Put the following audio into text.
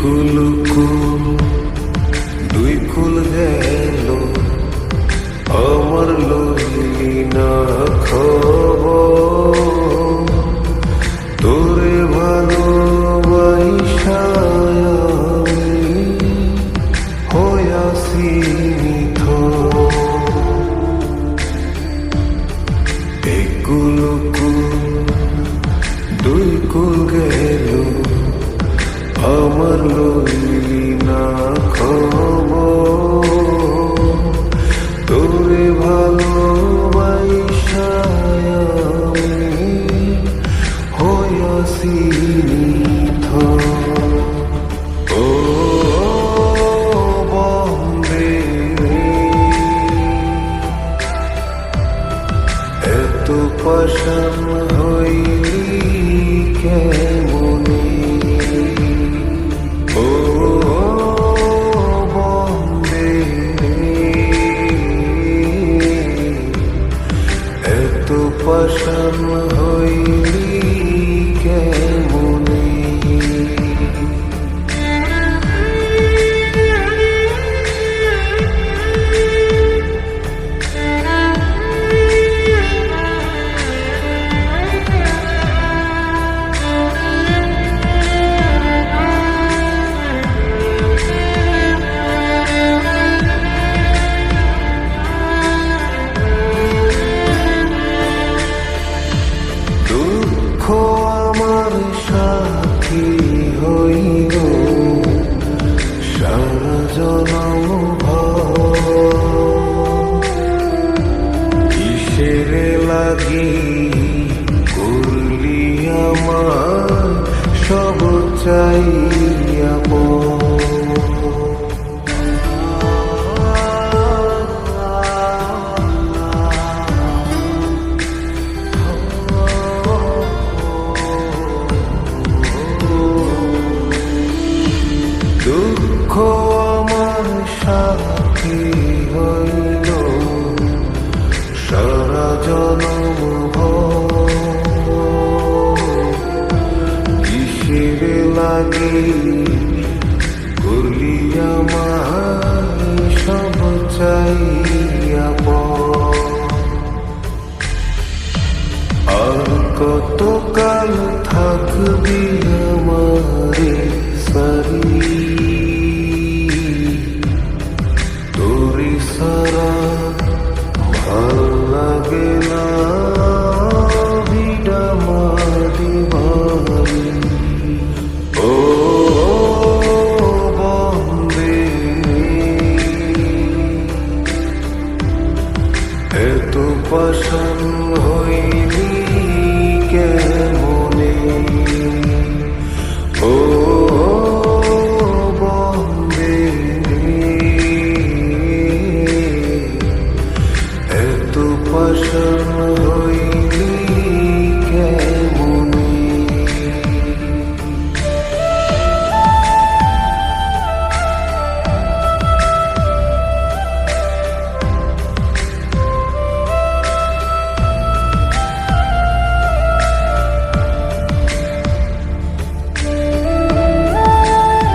কুল কুল দুই কুল গেল আমার লইলি না খবর তোরে ভালোবাসা আমি হইয়াছি নিথর। এই কুল কুল দুই কুল গেল আমার লইলি না খবর তোরে ভালোবাসা আমি হইয়াছি নিথর। ও বন্দে এত পাষাণ হইলি কেমনে, ও বন্দে এত পাষাণ হইলি কেমনে। দুঃখ আমার সাথী হইল সারা জনম কিসেরে লাগি করলি আমার সব চাইয়া দুঃখ আমার সাথী হইল সারা জনম কিসেরে লাগি করলি আমার সব চাইয়া আর কত কাল থাকবি আমারে সারি।